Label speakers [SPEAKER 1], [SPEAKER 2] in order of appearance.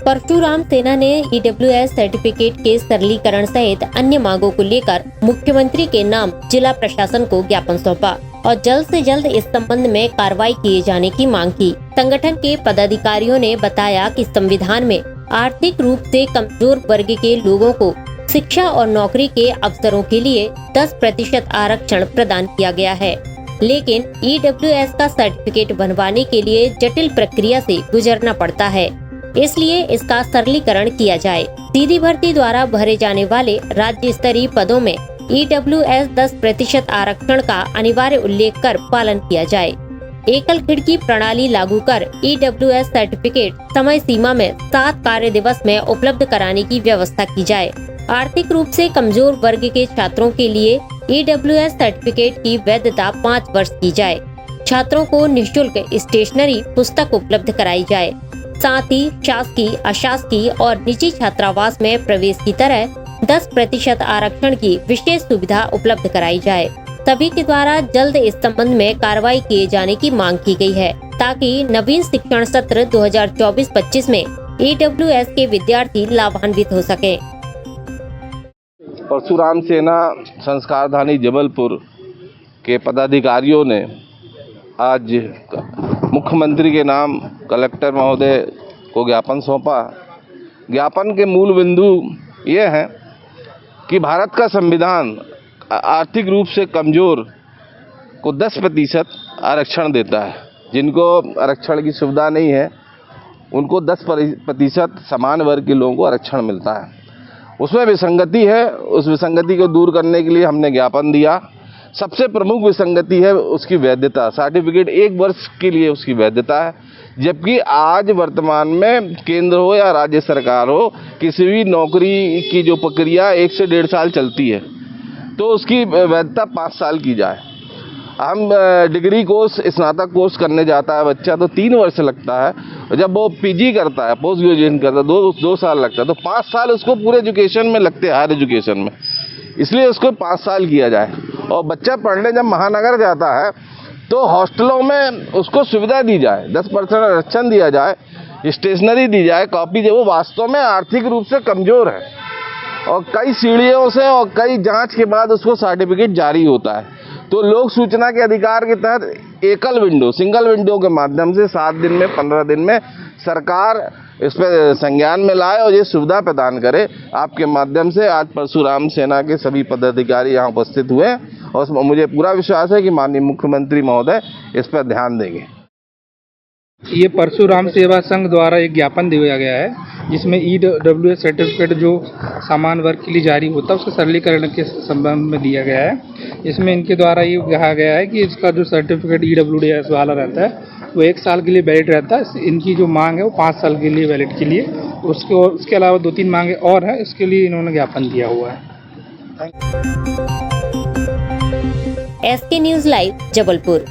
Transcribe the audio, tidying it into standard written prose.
[SPEAKER 1] परशुराम सेना ने EWS certificate के सरलीकरण सहित अन्य मांगों को लेकर मुख्यमंत्री के नाम जिला प्रशासन को ज्ञापन सौंपा और जल्द से जल्द इस संबंध में कार्रवाई किए जाने की मांग की। संगठन के पदाधिकारियों ने बताया कि संविधान में आर्थिक रूप से कमजोर वर्ग के लोगों को शिक्षा और नौकरी के अवसरों के लिए 10% आरक्षण प्रदान किया गया है, लेकिन ईडब्ल्यूएस का सर्टिफिकेट बनवाने के लिए जटिल प्रक्रिया से गुजरना पड़ता है। इसलिए इसका सरलीकरण किया जाए। सीधी भर्ती द्वारा भरे जाने वाले राज्य स्तरीय पदों में ईडब्ल्यूएस 10% आरक्षण का अनिवार्य उल्लेख कर पालन किया जाए। एकल खिड़की प्रणाली लागू कर ईडब्ल्यूएस सर्टिफिकेट समय सीमा में 7 कार्य दिवस में उपलब्ध कराने की व्यवस्था की जाए। आर्थिक रूप से कमजोर वर्ग के छात्रों के लिए ईडब्ल्यूएस सर्टिफिकेट की वैधता 5 वर्ष की जाए। छात्रों को निःशुल्क स्टेशनरी पुस्तक उपलब्ध कराई जाए। साथ ही शासकीय, अशासकीय और निजी छात्रावास में प्रवेश की तरह 10% आरक्षण की विशेष सुविधा उपलब्ध कराई जाए। सभी के द्वारा जल्द इस संबंध में कार्रवाई किए जाने की मांग की गई है, ताकि नवीन शिक्षण सत्र 2024-25 में ईडब्ल्यूएस के विद्यार्थी लाभान्वित हो सके।
[SPEAKER 2] परशुराम सेना संस्कारधानी जबलपुर के पदाधिकारियों ने आज मुख्यमंत्री के नाम कलेक्टर महोदय को ज्ञापन सौंपा। ज्ञापन के मूल बिंदु ये हैं कि भारत का संविधान आर्थिक रूप से कमज़ोर को 10% आरक्षण देता है। जिनको आरक्षण की सुविधा नहीं है उनको 10% समान वर्ग के लोगों को आरक्षण मिलता है। उसमें विसंगति है, उस विसंगति को दूर करने के लिए हमने ज्ञापन दिया। सबसे प्रमुख विसंगति है उसकी वैधता। सर्टिफिकेट 1 वर्ष के लिए उसकी वैधता है, जबकि आज वर्तमान में केंद्र हो या राज्य सरकार हो, किसी भी नौकरी की जो प्रक्रिया 1 से 1.5 साल चलती है, तो उसकी वैधता 5 साल की जाए। हम डिग्री कोर्स, स्नातक कोर्स करने जाता है बच्चा तो 3 वर्ष लगता है। जब वो पीजी करता है, पोस्ट ग्रेजुएशन करता है, 2 साल लगता है। तो 5 साल उसको पूरे एजुकेशन में लगते हैं, हायर एजुकेशन में। इसलिए उसको 5 साल किया जाए। और बच्चा पढ़ने जब महानगर जाता है तो हॉस्टलों में उसको सुविधा दी जाए, 10% आरक्षण दिया जाए, स्टेशनरी दी जाए, कॉपी दे। वो वास्तव में आर्थिक रूप से कमज़ोर है और कई सीढ़ियों से और कई जांच के बाद उसको सर्टिफिकेट जारी होता है। तो लोक सूचना के अधिकार के तहत एकल विंडो, सिंगल विंडो के माध्यम से 7 दिन में, 15 दिन में सरकार इस पर संज्ञान में लाए और ये सुविधा प्रदान करे। आपके माध्यम से आज परशुराम सेना के सभी पदाधिकारी यहाँ उपस्थित हुए और मुझे पूरा विश्वास है कि माननीय मुख्यमंत्री महोदय इस पर ध्यान देंगे।
[SPEAKER 3] ये परशुराम सेवा संघ द्वारा एक ज्ञापन दिया गया है, जिसमें ईडब्ल्यूएस सर्टिफिकेट जो समान वर्ग के लिए जारी होता है उसके सरलीकरण के संबंध में दिया गया है। इसमें इनके द्वारा ये कहा गया है कि इसका जो सर्टिफिकेट ईडब्ल्यूएस वाला रहता है वो 1 साल के लिए वैलिड रहता है। इनकी जो मांग है वो 5 साल के लिए वैलिड के लिए, उसके अलावा 2-3 मांगे और हैं, इसके लिए इन्होंने ज्ञापन दिया हुआ है।
[SPEAKER 1] SK news live Jabalpur.